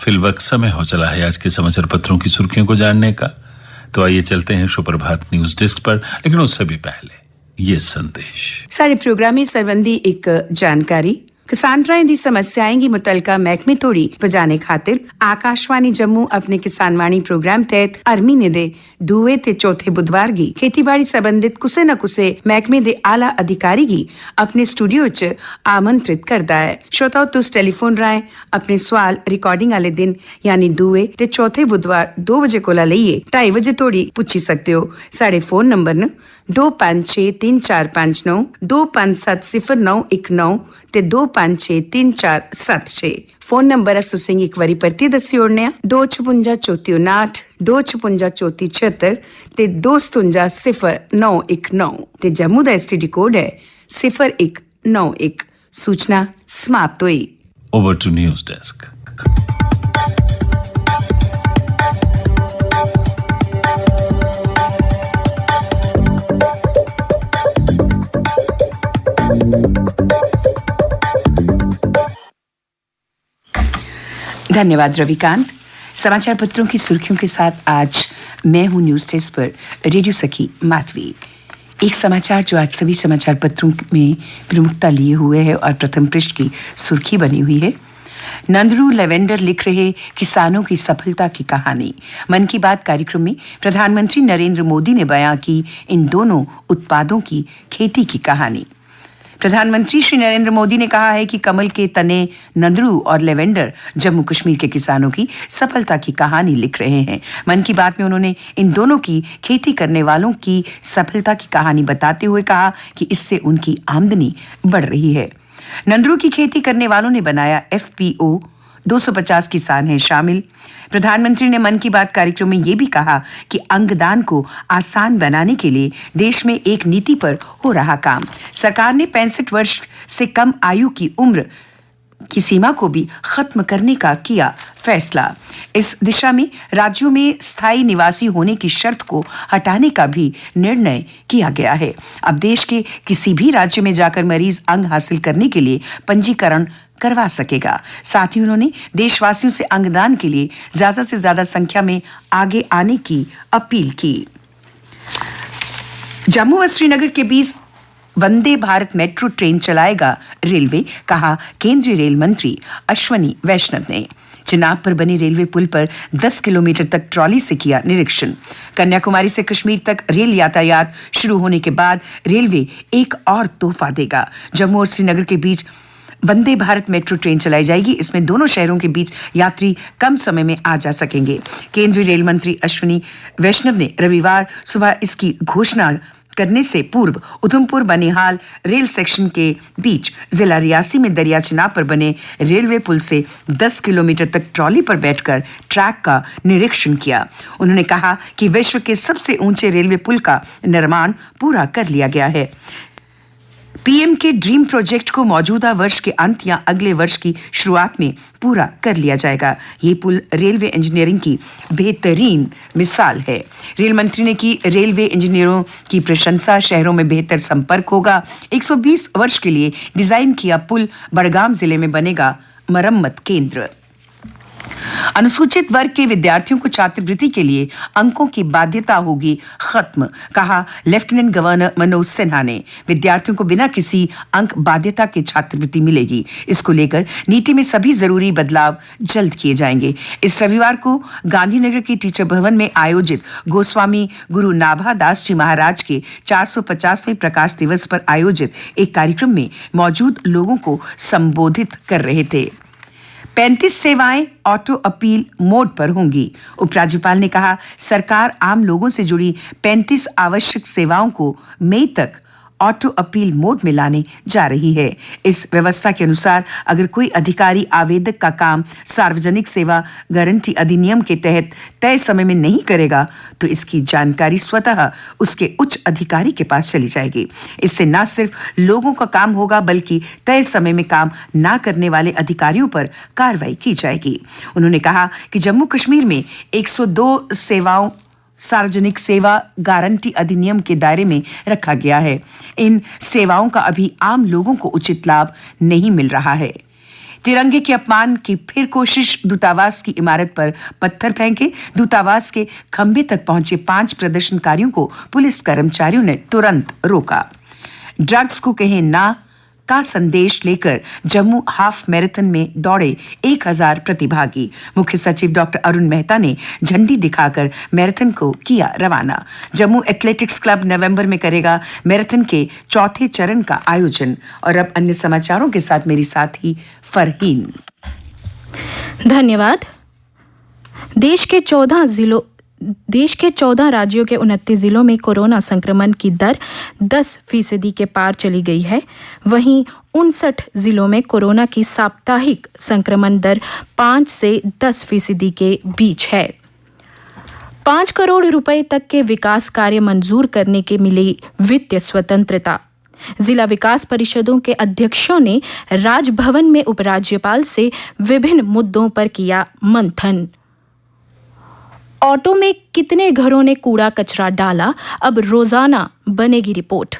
फिलवक्त समय हो चला है आज के समाचार पत्रों की सुर्खियों को जानने का। तो आइए चलते हैं सुप्रभात न्यूज डेस्क पर, लेकिन उससे भी पहले ये संदेश। सारे प्रोग्राम संबंधी एक जानकारी। किसानरां दी समस्याएं गी मुतलका महकमे तोड़ी पजाने खातिर आकाशवाणी जम्मू अपने किसान वाणी प्रोग्राम तहत हर महीने दे दूए ते चौथे बुधवार गी खेतीबाड़ी संबंधित कुसे न कुसे महकमे दे आला अधिकारी गी अपने स्टूडियो च आमंत्रित करदा है। श्रोताओ तुस टेलीफोन राएं अपने सवाल रिकॉर्डिंग आले दिन यानी दूए ते चौथे बुधवार 2 बजे कोला लेइयै 2:30 बजे तोड़ी पुछी सकते हो। साढ़े फोन नंबर न 25634559 257091 ते 25634676। फोन नंबर अस तुसेंगी एक बारी परतियै दस्सी ओड़ने आ 255459 255476 ते 257091 ते जम्मू दा एसटीडी कोड है 0191। सूचना समाप्त हुई। Over to news desk. धन्यवाद रविकांत। समाचार पत्रों की सुर्खियों के साथ आज मैं हूं न्यूज डेस्क पर रेडियो सखी माधवी। एक समाचार जो आज सभी समाचार पत्रों में प्रमुखता लिए हुए है और प्रथम पृष्ठ की सुर्खी बनी हुई है। नंदरू लेवेंडर लिख रहे किसानों की सफलता की कहानी। मन की बात कार्यक्रम में प्रधानमंत्री नरेंद्र मोदी ने बयां की इन दोनों उत्पादों की खेती की कहानी। प्रधानमंत्री श्री नरेंद्र मोदी ने कहा है कि कमल के तने नंदरू और लेवेंडर जम्मू कश्मीर के किसानों की सफलता की कहानी लिख रहे हैं। मन की बात में उन्होंने इन दोनों की खेती करने वालों की सफलता की कहानी बताते हुए कहा कि इससे उनकी आमदनी बढ़ रही है। नंदरू की खेती करने वालों ने बनाया एफपीओ, 250 किसान हैं शामिल। प्रधानमंत्री ने मन की बात कार्यक्रम में यह भी कहा कि अंगदान को आसान बनाने के लिए देश में एक नीति पर हो रहा काम। सरकार ने 65 वर्ष से कम आयु की उम्र की सीमा को भी खत्म करने का किया फैसला। इस दिशा में राज्यों में स्थायी निवासी होने की शर्त को हटाने का भी निर्णय किया गया है। अब देश के किसी भी राज्य में जाकर मरीज अंग हासिल करने के लिए पंजीकरण करवा सकेगा। साथ ही उन्होंने देशवासियों से अंगदान के लिए ज्यादा से ज्यादा संख्या में आगे आने की अपील की। जम्मू व श्रीनगर के बीच वंदे भारत मेट्रो ट्रेन चलाएगा रेलवे, कहा केंद्रीय रेल मंत्री अश्वनी वैष्णव ने। चिनाब पर बने रेलवे पुल पर 10 किलोमीटर तक ट्रॉली से किया निरीक्षण। कन्याकुमारी से कश्मीर तक रेल यातायात शुरू होने के बाद रेलवे एक और तोहफा देगा। जम्मू और श्रीनगर के बीच वंदे भारत मेट्रो ट्रेन चलाई जाएगी। इसमें दोनों शहरों के बीच यात्री कम समय में आ जा सकेंगे। केंद्रीय रेल मंत्री अश्वनी वैष्णव ने रविवार सुबह इसकी घोषणा करने से पूर्व उधमपुर बनिहाल रेल सेक्शन के बीच जिला रियासी में दरिया चिनाब पर बने रेलवे पुल से 10 किलोमीटर तक ट्रॉली पर बैठकर ट्रैक का निरीक्षण किया। उन्होंने कहा कि विश्व के सबसे ऊंचे रेलवे पुल का निर्माण पूरा कर लिया गया है। पीएम के ड्रीम प्रोजेक्ट को मौजूदा वर्ष के अंत या अगले वर्ष की शुरुआत में पूरा कर लिया जाएगा। ये पुल रेलवे इंजीनियरिंग की बेहतरीन मिसाल है। रेल मंत्री ने की रेलवे इंजीनियरों की प्रशंसा। शहरों में बेहतर संपर्क होगा। 120 वर्ष के लिए डिजाइन किया पुल बड़गाम जिले में बनेगा मरम्मत केंद्र। अनुसूचित वर्ग के विद्यार्थियों को छात्रवृत्ति के लिए अंकों की बाध्यता होगी खत्म, कहा लेफ्टिनेंट गवर्नर मनोज सिन्हा ने। विद्यार्थियों को बिना किसी अंक बाध्यता के छात्रवृत्ति मिलेगी। इसको लेकर नीति में सभी जरूरी बदलाव जल्द किए जाएंगे। इस रविवार को गांधीनगर के टीचर भवन में आयोजित गोस्वामी गुरु नाभा दास जी महाराज के 450वें प्रकाश दिवस पर आयोजित एक कार्यक्रम में मौजूद लोगों को संबोधित कर रहे थे। 35 सेवाएं ऑटो अपील मोड पर होंगी। उपराज्यपाल ने कहा सरकार आम लोगों से जुड़ी 35 आवश्यक सेवाओं को मई तक ऑटो अपील मोड में लाने जा रही है। इस व्यवस्था के अनुसार अगर कोई अधिकारी आवेदक का काम सार्वजनिक सेवा गारंटी अधिनियम के तहत तय समय में नहीं करेगा तो इसकी जानकारी स्वतः उसके उच्च अधिकारी के पास चली जाएगी। इससे न सिर्फ लोगों का काम होगा बल्कि तय समय में काम ना करने वाले अधिकारियों पर कार्रवाई की जाएगी। उन्होंने कहा कि जम्मू कश्मीर में 102 सेवाओं सार्वजनिक सेवा गारंटी अधिनियम के दायरे में रखा गया है। इन सेवाओं का अभी आम लोगों को उचित लाभ नहीं मिल रहा है। तिरंगे के अपमान की फिर कोशिश, दूतावास की इमारत पर पत्थर फेंके। दूतावास के खंभे तक पहुंचे 5 प्रदर्शनकारियों को पुलिस कर्मचारियों ने तुरंत रोका। ड्रग्स को कहें ना का संदेश लेकर जम्मू हाफ मैराथन में दौड़े 1000 प्रतिभागी। मुख्य सचिव डॉक्टर अरुण मेहता ने झंडी दिखाकर मैराथन को किया रवाना। जम्मू एथलेटिक्स क्लब नवंबर में करेगा मैराथन के चौथे चरण का आयोजन। और अब अन्य समाचारों के साथ मेरी साथी फरहीन। धन्यवाद। देश के 14 राज्यों के 29 जिलों में कोरोना संक्रमण की दर 10% के पार चली गई है। वहीं 59 जिलों में कोरोना की साप्ताहिक संक्रमण दर 5 से 10% के बीच है। 5 करोड़ रुपए तक के विकास कार्य मंजूर करने के मिली वित्तीय स्वतंत्रता। जिला विकास परिषदों के अध्यक्षों ने राजभवन में उपराज्यपाल से विभिन्न मुद्दों पर किया मंथन। ऑटो में कितने घरों ने कूड़ा कचरा डाला, अब रोजाना बनेगी रिपोर्ट।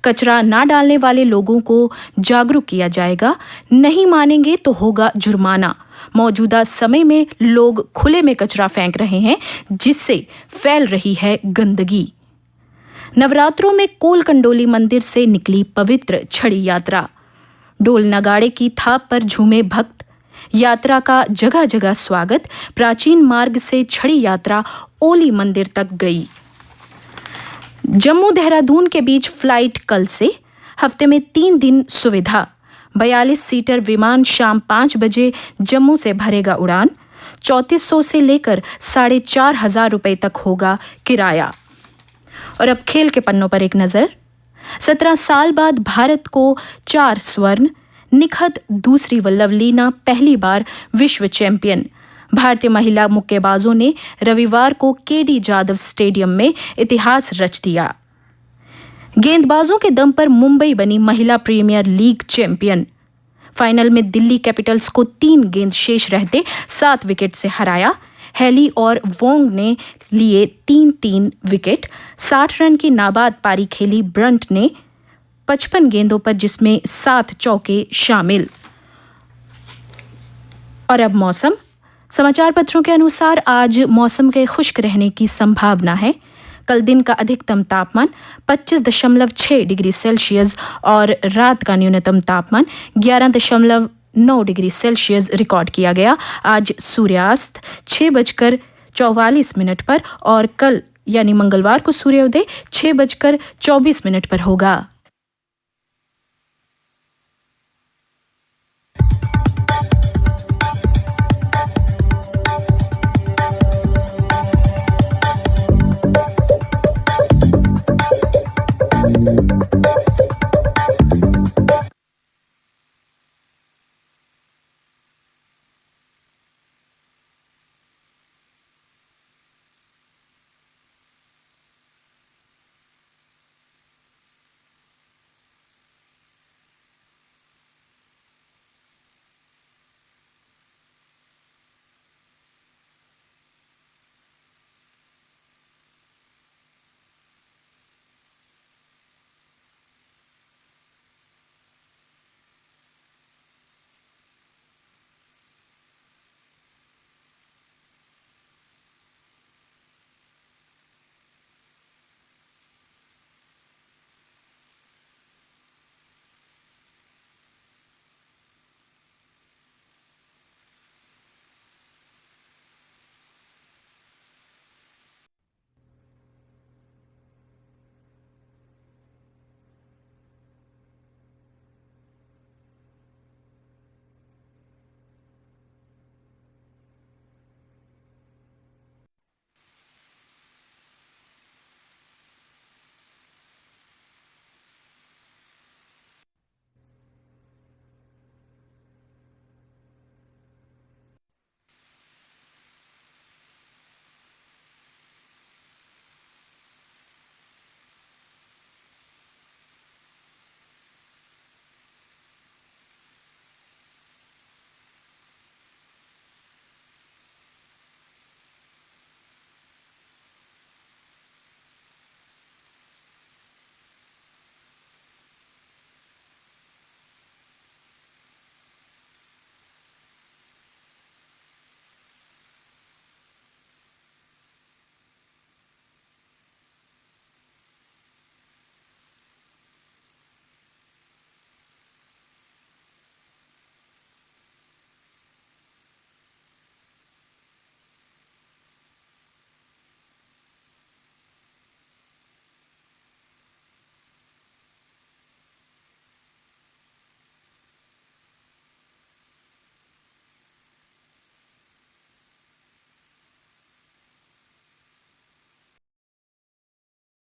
कचरा ना डालने वाले लोगों को जागरूक किया जाएगा, नहीं मानेंगे तो होगा जुर्माना। मौजूदा समय में लोग खुले में कचरा फेंक रहे हैं, जिससे फैल रही है गंदगी। नवरात्रों में कोलकंडोली मंदिर से निकली पवित्र छड़ी यात्रा। ढोल नगाड़े की थाप पर झूमे भक्त, यात्रा का जगह जगह स्वागत। प्राचीन मार्ग से छड़ी यात्रा ओली मंदिर तक गई। जम्मू देहरादून के बीच फ्लाइट कल से, हफ्ते में 3 दिन सुविधा। 42 सीटर विमान शाम 5 बजे जम्मू से भरेगा उड़ान। 3400 से लेकर 4500 रुपए तक होगा किराया। और अब खेल के पन्नों पर एक नजर। 17 साल बाद भारत को 4 स्वर्ण। निखत दूसरी व लवलीना पहली बार विश्व चैंपियन। भारतीय महिला मुक्केबाजों ने रविवार को केडी जाधव स्टेडियम में इतिहास रच दिया। गेंदबाजों के दम पर मुंबई बनी महिला प्रीमियर लीग चैंपियन। फाइनल में दिल्ली कैपिटल्स को 3 गेंद शेष रहते 7 विकेट से हराया। हेली और वोंग ने लिए 3-3 विकेट। 60 रन की नाबाद पारी खेली ब्रंट ने 55 गेंदों पर, जिसमें 7 चौके शामिल। और अब मौसम। समाचार पत्रों के अनुसार आज मौसम के खुश्क रहने की संभावना है। कल दिन का अधिकतम तापमान 25.6 डिग्री सेल्सियस और रात का न्यूनतम तापमान 11.9 डिग्री सेल्सियस रिकॉर्ड किया गया। आज सूर्यास्त 6:44 पर और कल यानी मंगलवार को सूर्योदय 6:24 पर होगा।